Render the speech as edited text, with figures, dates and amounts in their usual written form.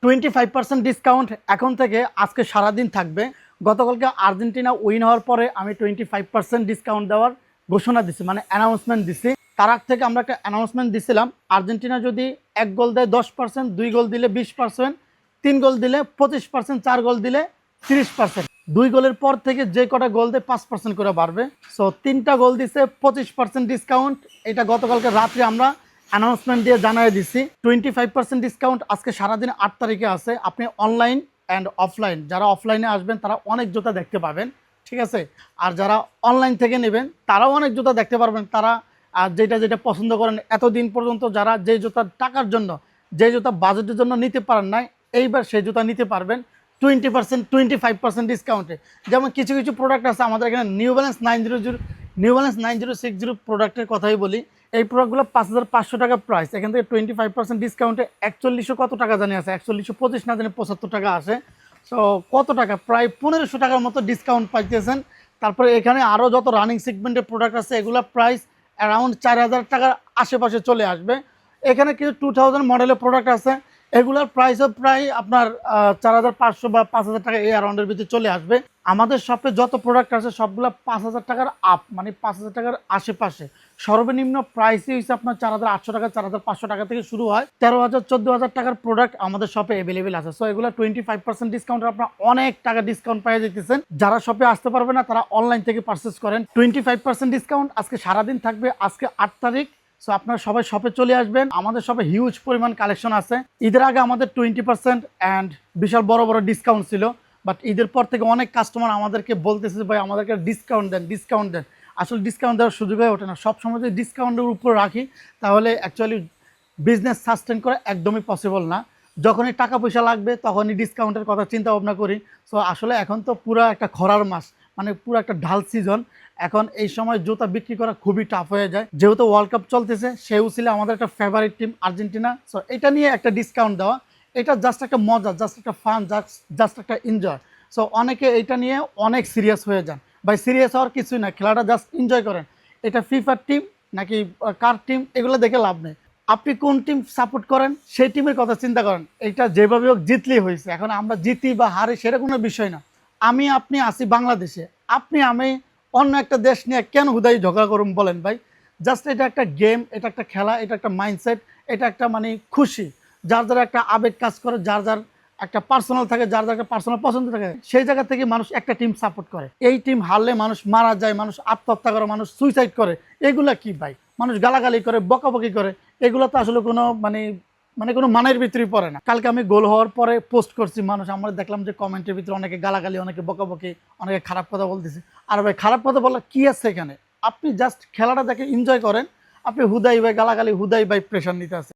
25% discount এখন থেকে আজকে সারাদিন থাকবে। গতকালকে আর্জেন্টিনা উইন হওয়ার পরে আমি 25% ডিসকাউন্ট দেওয়ার ঘোষণা দিছি, মানে অ্যানাউন্সমেন্ট দিছি। তার আগ থেকে আমরা একটা অ্যানাউন্সমেন্ট দিছিলাম, আর্জেন্টিনা যদি 1 গোল দেয় 10%, 2 গোল দিলে 20%, 3 গোল দিলে 25%, 4 গোল দিলে 30%। 2 গোলের পর থেকে যে কটা গোল দেয় 5% করে বাড়বে। সো 3টা গোল দিছে 25% ডিসকাউন্ট। এটা গতকালকে রাত্রে আমরা অ্যানাউন্সমেন্ট দিয়ে জানিয়ে দিছি। 25% ডিসকাউন্ট আজকে সারাদিন 8 তারিখে আছে। আপনি অনলাইন অ্যান্ড অফলাইন, যারা অফলাইনে আসবেন তারা অনেক জুতা দেখতে পাবেন, ঠিক আছে। আর যারা অনলাইন থেকে নেবেন তারাও অনেক জুতা দেখতে পারবেন। তারা যেটা যেটা পছন্দ করেন, এতদিন পর্যন্ত যারা যে জুতার টাকার জন্য, যে জুতা বাজেটের জন্য নিতে পারেন নাই, এইবার সেই জুতা নিতে পারবেন 25% ডিসকাউন্টে। যেমন কিছু কিছু প্রোডাক্ট আছে আমাদের এখানে, নিউ ব্যালেন্স 900, নিউ ব্যালেন্স 9060 প্রোডাক্টের কথাই বলি। এই প্রোডাক্টগুলো 5500 টাকা প্রাইস, এখান থেকে 25% ডিসকাউন্টে 4100 কত টাকা জানি আছে, 4125 না জানি 75 টাকা আসে। সো কত টাকা, প্রায় 1500 টাকার মতো ডিসকাউন্ট পাইতেছেন। তারপরে এখানে আরও যত রানিং সেগমেন্টের প্রোডাক্ট আছে এগুলো প্রাইস অ্যারাউন্ড 4000 টাকার আশেপাশে চলে আসবে। এখানে কিছু 2000 মডেলের প্রোডাক্ট আছে, এগুলোর প্রাইসও প্রায় আপনার 4500 বা 5000 টাকা এই অ্যারাউন্ডের ভিতরে চলে আসবে। আমাদের শপে যত প্রোডাক্ট আছে সবগুলো 5000 টাকার আপ, মানে 5000 টাকার আশেপাশে। সর্বনিম্ন প্রাইসই হচ্ছে আপনার 4800 টাকা, 4500 টাকা থেকে শুরু হয়। 13000 14000 টাকার প্রোডাক্ট আমাদের শপে অ্যাভেলেবেল আছে। সো এগুলো 25% ডিসকাউন্টে আপনার অনেক টাকা ডিসকাউন্ট পেয়ে যেতেছেন। যারা শপে আসতে পারবে না তারা অনলাইন থেকে পারচেস করেন। 25% ডিসকাউন্ট আজকে সারাদিন থাকবে, আজকে 8 তারিখ। সো আপনারা সবাই শপে চলে আসবেন। আমাদের শপে হিউজ পরিমাণ কালেকশন আছে। ঈদের আগে আমাদের 20% অ্যান্ড বিশাল বড় বড় ডিসকাউন্ট ছিল, বাট ঈদের পর থেকে অনেক কাস্টমার আমাদেরকে বলতেছে ভাই আমাদেরকে ডিসকাউন্ট দেন, ডিসকাউন্ট দেন। আসলে ডিসকাউন্ট দেওয়ার সুযোগ হয়ে ওঠে না। সবসময় যদি ডিসকাউন্টের উপর রাখি তাহলে অ্যাকচুয়ালি বিজনেস সাস্টেন করা একদমই পসিবল না। যখনই টাকা পয়সা লাগবে তখনই ডিসকাউন্টের কথা চিন্তা ভাবনা করি। সো আসলে এখন তো পুরো একটা খরার মাস, মানে পুরো একটা ঢাল সিজন। এখন এই সময় জুতা বিক্রি করা খুবই টাফ হয়ে যায়। যেহেতু ওয়ার্ল্ড কাপ চলতেছে, সেও ছিল আমাদের একটা ফেভারিট টিম আর্জেন্টিনা। সো এটা নিয়ে একটা ডিসকাউন্ট দেওয়া, এটা জাস্ট একটা মজা, জাস্ট একটা ফান, জাস্ট একটা এনজয়। সো অনেকে এটা নিয়ে অনেক সিরিয়াস হয়ে যান। ভাই সিরিয়াস হওয়ার কিছুই না, খেলাটা জাস্ট এনজয় করেন। এটা ফিফার টিম নাকি কার টিম এগুলো দেখে লাভ নেই। আপনি কোন টিম সাপোর্ট করেন সেই টিমের কথা চিন্তা করেন। এটা যেভাবে হোক জিতলেই হয়েছে। এখন আমরা জিতি বা হারি সেটা কোনো বিষয় না। আমি আপনি আসি বাংলাদেশে, আপনি আমি অন্য একটা দেশ নিয়ে কেন হুদাই ঝগড়া করুন বলেন ভাই। জাস্ট এটা একটা গেম, এটা একটা খেলা, এটা একটা মাইন্ডসেট, এটা একটা মানে খুশি। যার যার একটা আবেগ কাজ করে, যার যার একটা পার্সোনাল থাকে, যার যার একটা পার্সোনাল পছন্দ থাকে, সেই জায়গা থেকে মানুষ একটা টিম সাপোর্ট করে। এই টিম হারলে মানুষ মারা যায়, মানুষ আত্মহত্যা করে, মানুষ সুইসাইড করে। এগুলা কি ভাই, মানুষ গালাগালি করে, বকাবকি করে, এগুলো তো আসলে কোনো কোনো মানের ভিতরেই পড়ে না। কালকে আমি গোল হওয়ার পরে পোস্ট করছি, মানুষ আমরা দেখলাম যে কমেন্টের ভিতরে অনেকে গালাগালি, অনেকে বকাবকি, অনেকে খারাপ কথা বলতেছে। আর ভাই খারাপ কথা বলার কি আছে এখানে? আপনি জাস্ট খেলাটা দেখে এনজয় করেন। আপনি হুদাই ভাই গালাগালি, হুদাই ভাই প্রেশার নিতে আছে।